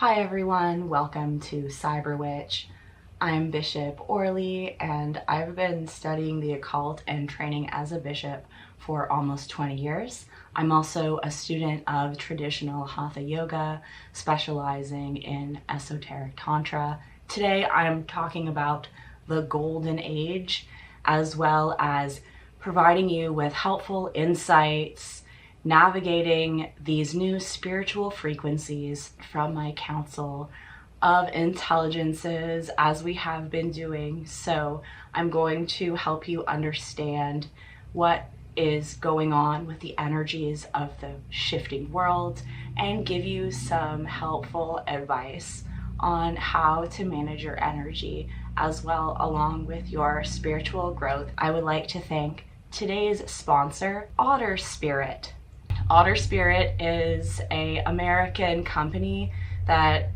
Hi everyone, welcome to Cyber Witch. I'm Bishop Orley and I've been studying the occult and training as a bishop for almost 20 years. I'm also a student of traditional Hatha Yoga, specializing in esoteric Tantra. Today I'm talking about the Golden Age, as well as providing you with helpful insights, navigating these new spiritual frequencies from my Council of Intelligences as we have been doing. So I'm going to help you understand what is going on with the energies of the shifting world and give you some helpful advice on how to manage your energy as well, along with your spiritual growth. I would like to thank today's sponsor, Otter Spirit. Otter Spirit is an American company that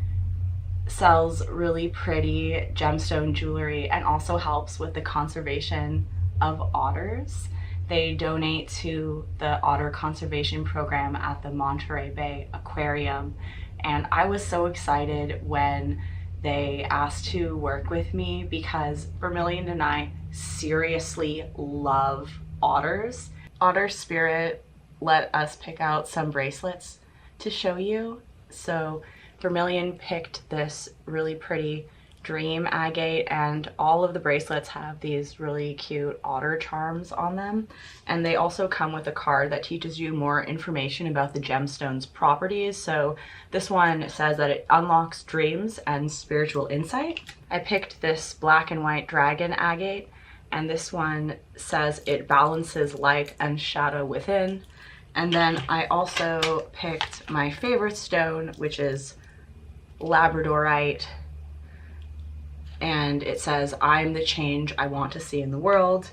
sells really pretty gemstone jewelry and also helps with the conservation of otters. They donate to the Otter Conservation Program at the Monterey Bay Aquarium, and I was so excited when they asked to work with me because Vermilion and I seriously love otters. Otter Spirit let us pick out some bracelets to show you. So Vermilion picked this really pretty dream agate, and all of the bracelets have these really cute otter charms on them. And they also come with a card that teaches you more information about the gemstone's properties. So this one says that it unlocks dreams and spiritual insight. I picked this black and white dragon agate, and this one says it balances light and shadow within. And then I also picked my favorite stone, which is Labradorite, and it says, "I'm the change I want to see in the world."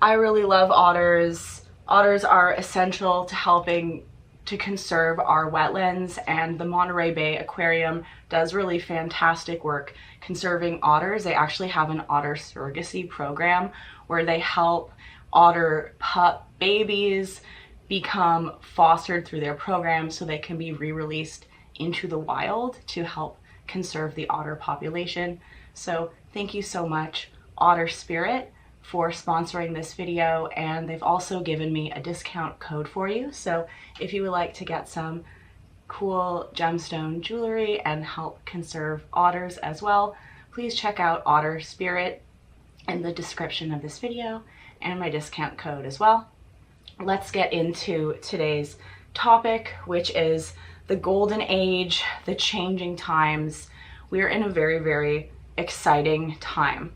I really love otters. Otters are essential to helping to conserve our wetlands, and the Monterey Bay Aquarium does really fantastic work conserving otters. They actually have an otter surrogacy program where they help otter pup babies become fostered through their program so they can be re-released into the wild to help conserve the otter population. So thank you so much, Otter Spirit, for sponsoring this video, and they've also given me a discount code for you. So if you would like to get some cool gemstone jewelry and help conserve otters as well, please check out Otter Spirit in the description of this video and my discount code as well. Let's get into today's topic, which is the Golden Age, the changing times. We are in a very, very exciting time.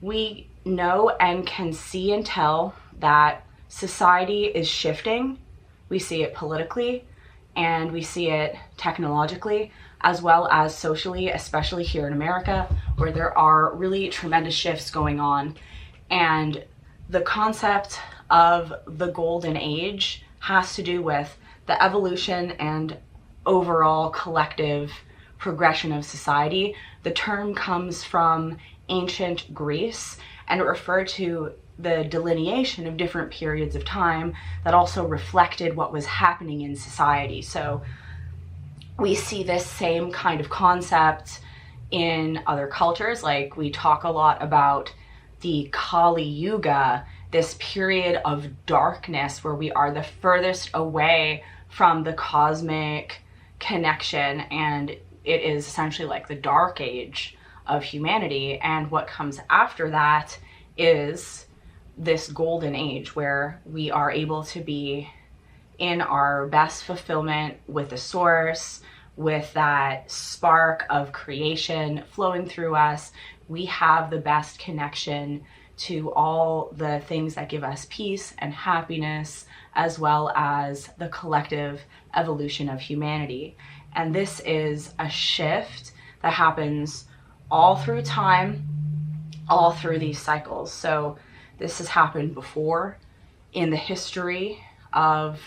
We know and can see and tell that society is shifting. We see it politically and we see it technologically, as well as socially, especially here in America, where there are really tremendous shifts going on. And the concept of the Golden Age has to do with the evolution and overall collective progression of society. The term comes from ancient Greece and it referred to the delineation of different periods of time that also reflected what was happening in society. So we see this same kind of concept in other cultures. Like, we talk a lot about the Kali Yuga, this period of darkness where we are the furthest away from the cosmic connection, and it is essentially like the dark age of humanity. And what comes after that is this golden age where we are able to be in our best fulfillment with the source, with that spark of creation flowing through us. We have the best connection to all the things that give us peace and happiness, as well as the collective evolution of humanity. And this is a shift that happens all through time, all through these cycles. So this has happened before in the history of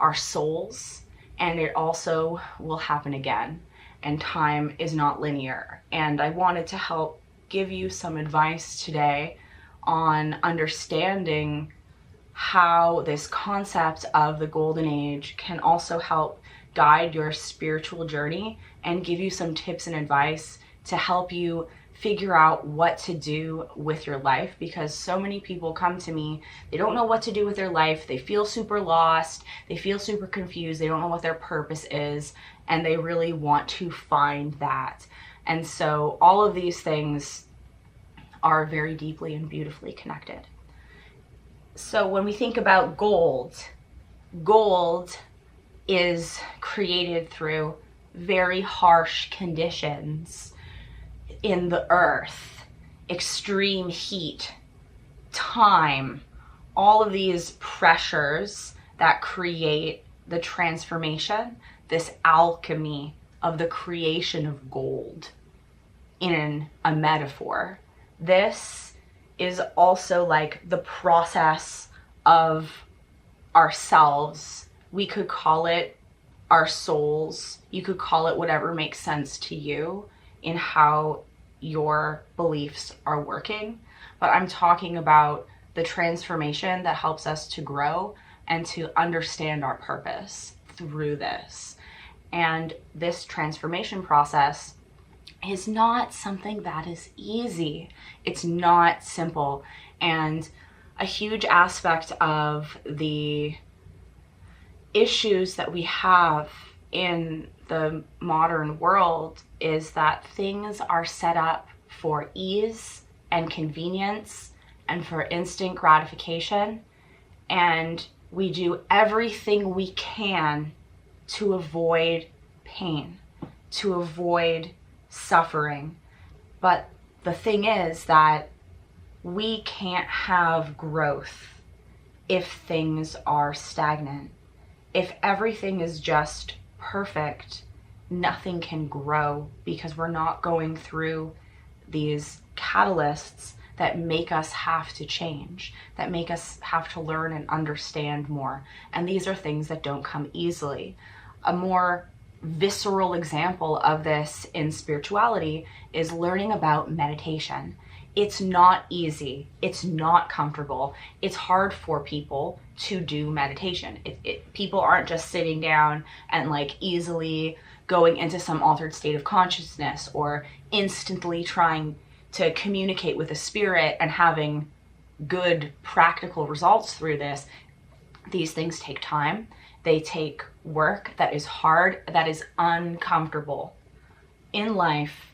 our souls, and it also will happen again. And time is not linear. And I wanted to help give you some advice today on understanding how this concept of the Golden Age can also help guide your spiritual journey and give you some tips and advice to help you figure out what to do with your life, because so many people come to me, they don't know what to do with their life, they feel super lost, they feel super confused, they don't know what their purpose is, and they really want to find that. And so all of these things are very deeply and beautifully connected. So when we think about gold is created through very harsh conditions in the earth, extreme heat, time, all of these pressures that create the transformation, this alchemy of the creation of gold in a metaphor. This is also like the process of ourselves. We could call it our souls. You could call it whatever makes sense to you in how your beliefs are working. But I'm talking about the transformation that helps us to grow and to understand our purpose through this. And this transformation process is not something that is easy. It's not simple. And a huge aspect of the issues that we have in the modern world is that things are set up for ease and convenience and for instant gratification. And we do everything we can to avoid pain, to avoid suffering. But the thing is that we can't have growth if things are stagnant. If everything is just perfect, nothing can grow, because we're not going through these catalysts that make us have to change, that make us have to learn and understand more. And these are things that don't come easily. A more visceral example of this in spirituality is learning about meditation. It's not easy. It's not comfortable. It's hard for people to do meditation. People aren't just sitting down and like easily going into some altered state of consciousness or instantly trying to communicate with a spirit and having good practical results through this. These things take time. They take work that is hard, that is uncomfortable. In life,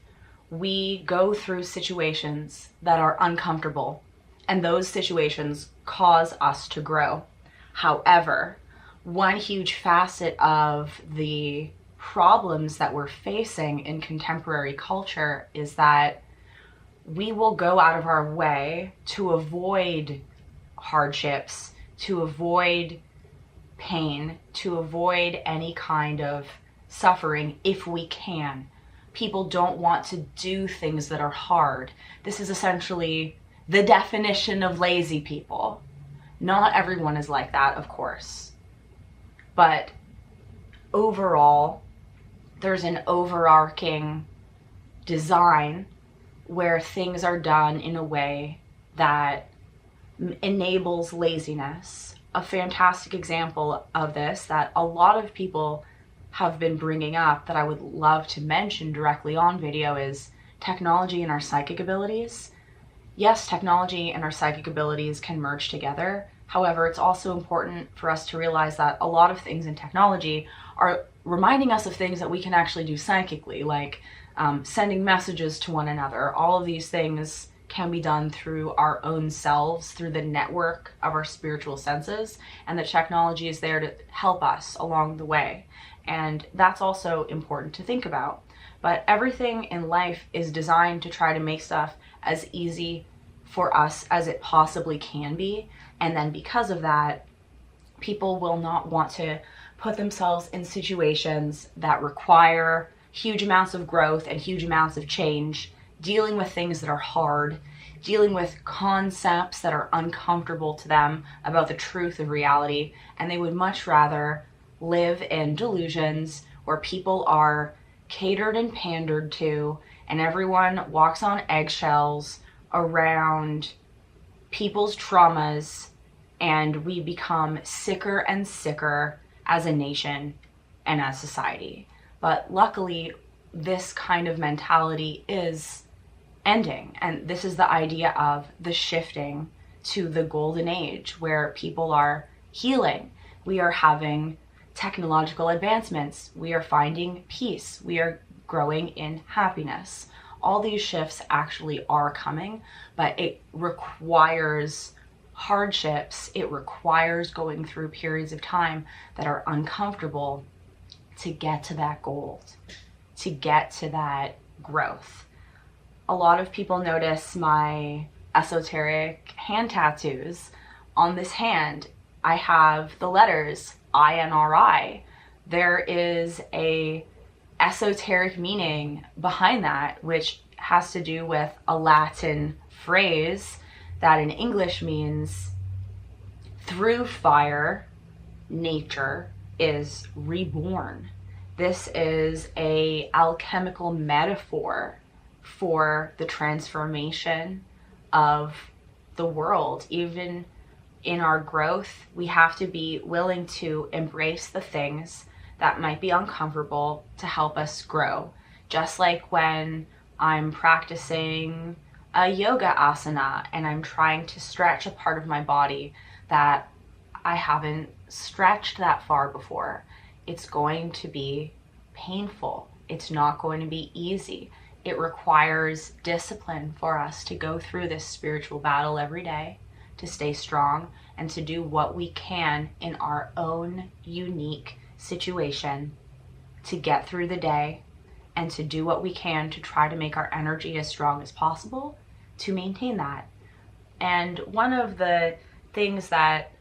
we go through situations that are uncomfortable, and those situations cause us to grow. However, one huge facet of the problems that we're facing in contemporary culture is that we will go out of our way to avoid hardships, to avoid pain, to avoid any kind of suffering if we can. People don't want to do things that are hard. This is essentially the definition of lazy people. Not everyone is like that, of course. But overall, there's an overarching design where things are done in a way that enables laziness. A fantastic example of this that a lot of people have been bringing up that I would love to mention directly on video is technology and our psychic abilities. Yes, technology and our psychic abilities can merge together. However, it's also important for us to realize that a lot of things in technology are reminding us of things that we can actually do psychically, like sending messages to one another. All of these things can be done through our own selves, through the network of our spiritual senses, and the technology is there to help us along the way. And that's also important to think about. But everything in life is designed to try to make stuff as easy for us as it possibly can be. And then because of that, people will not want to put themselves in situations that require huge amounts of growth and huge amounts of change, dealing with things that are hard, dealing with concepts that are uncomfortable to them about the truth of reality. And they would much rather live in delusions where people are catered and pandered to, and everyone walks on eggshells around people's traumas, and we become sicker and sicker as a nation and as society. But luckily, this kind of mentality is ending. And this is the idea of the shifting to the golden age where people are healing. We are having technological advancements. We are finding peace. We are growing in happiness. All these shifts actually are coming, but it requires hardships. It requires going through periods of time that are uncomfortable to get to that goal, to get to that growth. A lot of people notice my esoteric hand tattoos. On this hand, I have the letters INRI. There is a esoteric meaning behind that, which has to do with a Latin phrase that in English means through fire, nature is reborn. This is a alchemical metaphor for the transformation of the world. Even in our growth, we have to be willing to embrace the things that might be uncomfortable to help us grow. Just like when I'm practicing a yoga asana and I'm trying to stretch a part of my body that I haven't stretched that far before. It's going to be painful. It's not going to be easy. It requires discipline for us to go through this spiritual battle every day, to stay strong, and to do what we can in our own unique situation to get through the day, and to do what we can to try to make our energy as strong as possible to maintain that. And one of the things that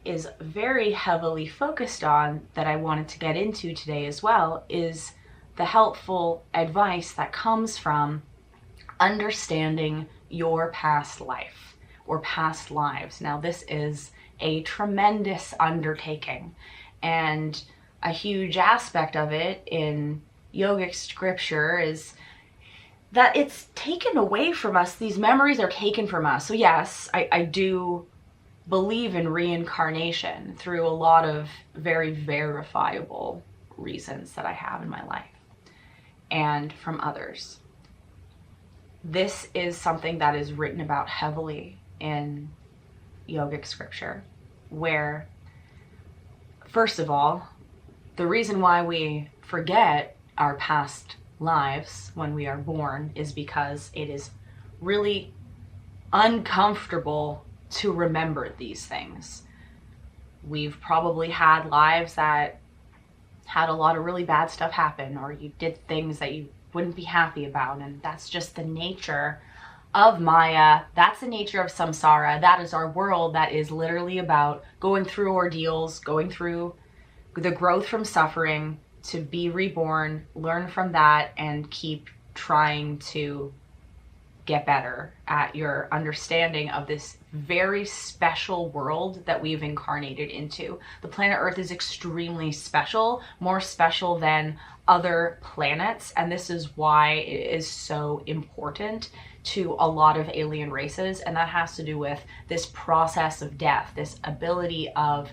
is very heavily focused on that I wanted to get into today as well is the helpful advice that comes from understanding your past life or past lives. Now, this is a tremendous undertaking, and a huge aspect of it in yogic scripture is that it's taken away from us. These memories are taken from us. So yes, I do believe in reincarnation through a lot of very verifiable reasons that I have in my life and from others. This is something that is written about heavily in yogic scripture, where, first of all, the reason why we forget our past lives when we are born is because it is really uncomfortable to remember these things. We've probably had lives that had a lot of really bad stuff happen, or you did things that you wouldn't be happy about, and that's just the nature of Maya. That's the nature of samsara. That is our world that is literally about going through ordeals, going through the growth from suffering to be reborn, learn from that, and keep trying to get better at your understanding of this very special world that we've incarnated into. The planet Earth is extremely special, more special than other planets, and this is why it is so important to a lot of alien races, and that has to do with this process of death, this ability of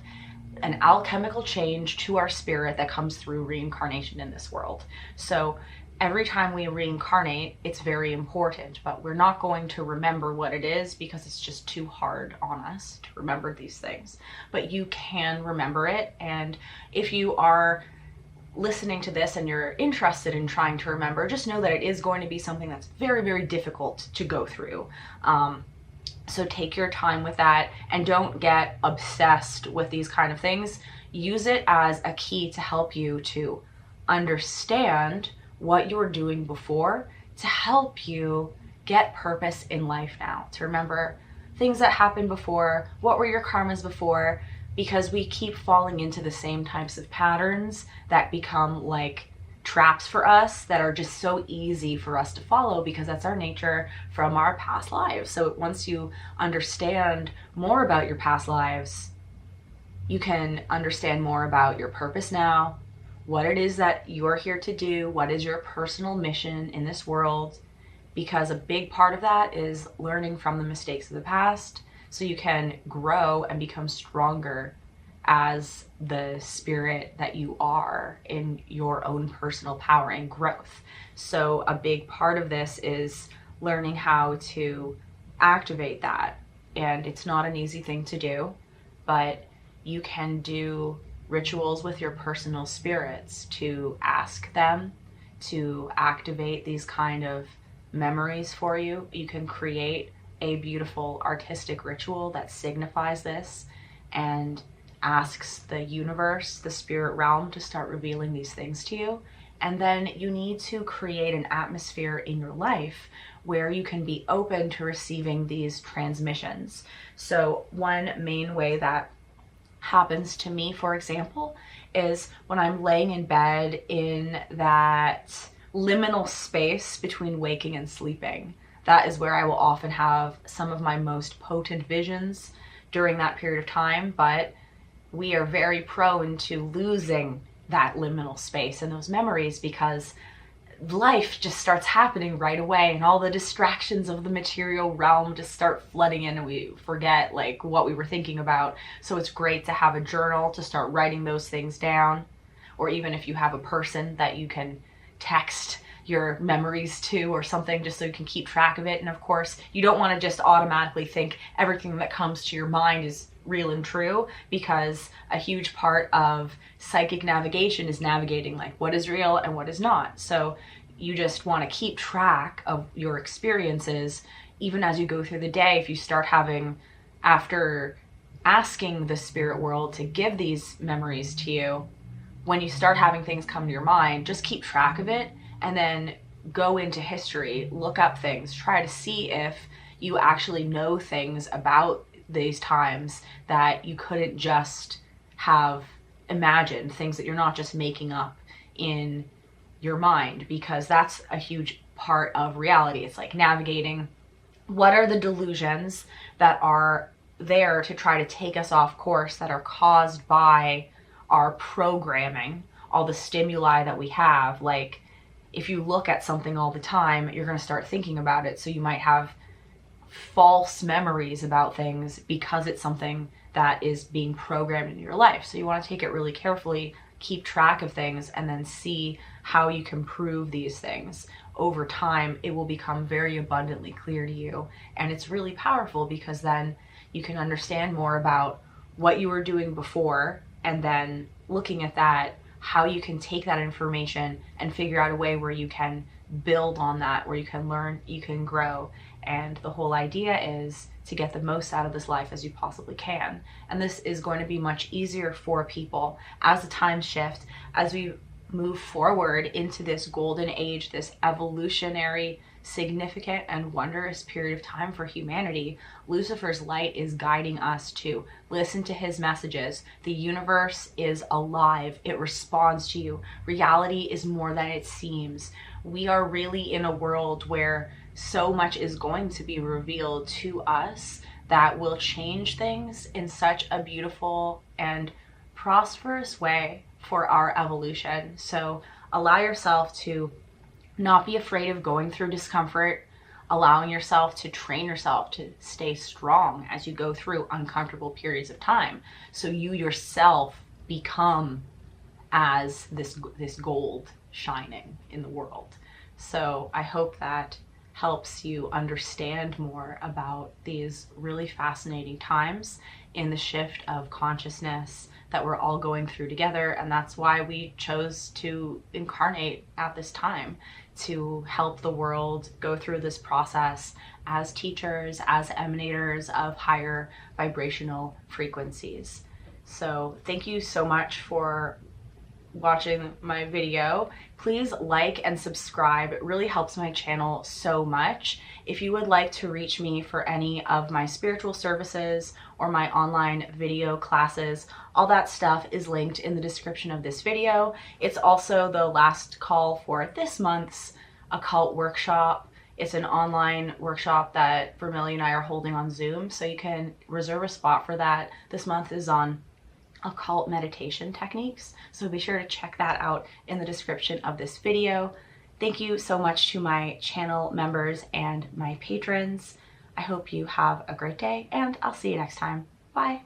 an alchemical change to our spirit that comes through reincarnation in this world. So every time we reincarnate, it's very important, but we're not going to remember what it is because it's just too hard on us to remember these things. But you can remember it, and if you are listening to this and you're interested in trying to remember, just know that it is going to be something that's very, very difficult to go through. So take your time with that and don't get obsessed with these kind of things. Use it as a key to help you to understand what you were doing before, to help you get purpose in life now, to remember things that happened before, what were your karmas before, because we keep falling into the same types of patterns that become like traps for us that are just so easy for us to follow because that's our nature from our past lives. So once you understand more about your past lives, you can understand more about your purpose now, what it is that you're here to do, what is your personal mission in this world, because a big part of that is learning from the mistakes of the past so you can grow and become stronger as the spirit that you are in your own personal power and growth. So a big part of this is learning how to activate that. And it's not an easy thing to do, but you can do rituals with your personal spirits to ask them to activate these kind of memories for you. You can create a beautiful artistic ritual that signifies this and asks the universe, the spirit realm, to start revealing these things to you. And then you need to create an atmosphere in your life where you can be open to receiving these transmissions. So one main way that happens to me, for example, is when I'm laying in bed in that liminal space between waking and sleeping. That is where I will often have some of my most potent visions during that period of time, but we are very prone to losing that liminal space and those memories because life just starts happening right away and all the distractions of the material realm just start flooding in and we forget like what we were thinking about. So it's great to have a journal to start writing those things down, or even if you have a person that you can text your memories to or something, just so you can keep track of it. And of course, you don't want to just automatically think everything that comes to your mind is real and true, because a huge part of psychic navigation is navigating like what is real and what is not. So you just want to keep track of your experiences even as you go through the day. If you start having, after asking the spirit world to give these memories to you, when you start having things come to your mind, just keep track of it and then go into history, look up things, try to see if you actually know things about these times that you couldn't just have imagined, things that you're not just making up in your mind, because that's a huge part of reality. It's like navigating what are the delusions that are there to try to take us off course, that are caused by our programming, all the stimuli that we have. Like if you look at something all the time, you're going to start thinking about it. So you might have false memories about things because it's something that is being programmed in your life. So you want to take it really carefully, keep track of things, and then see how you can prove these things. Over time, it will become very abundantly clear to you. And it's really powerful because then you can understand more about what you were doing before, and then looking at that, how you can take that information and figure out a way where you can build on that, where you can learn, you can grow. And the whole idea is to get the most out of this life as you possibly can. And this is going to be much easier for people as the times shift, as we move forward into this golden age, this evolutionary, significant and wondrous period of time for humanity. Lucifer's light is guiding us to listen to his messages. The universe is alive. It responds to you. Reality is more than it seems. We are really in a world where so much is going to be revealed to us that will change things in such a beautiful and prosperous way for our evolution. So allow yourself to not be afraid of going through discomfort, allowing yourself to train yourself to stay strong as you go through uncomfortable periods of time, so you yourself become as this gold shining in the world. So I hope that helps you understand more about these really fascinating times in the shift of consciousness that we're all going through together. And that's why we chose to incarnate at this time, to help the world go through this process as teachers, as emanators of higher vibrational frequencies. So thank you so much for watching my video. Please like and subscribe. It really helps my channel so much. If you would like to reach me for any of my spiritual services or my online video classes, all that stuff is linked in the description of this video. It's also the last call for this month's occult workshop. It's an online workshop that Vermilly and I are holding on Zoom, so you can reserve a spot for that. This month is on occult meditation techniques, so be sure to check that out in the description of this video. Thank you so much to my channel members and my patrons. I hope you have a great day, and I'll see you next time. Bye.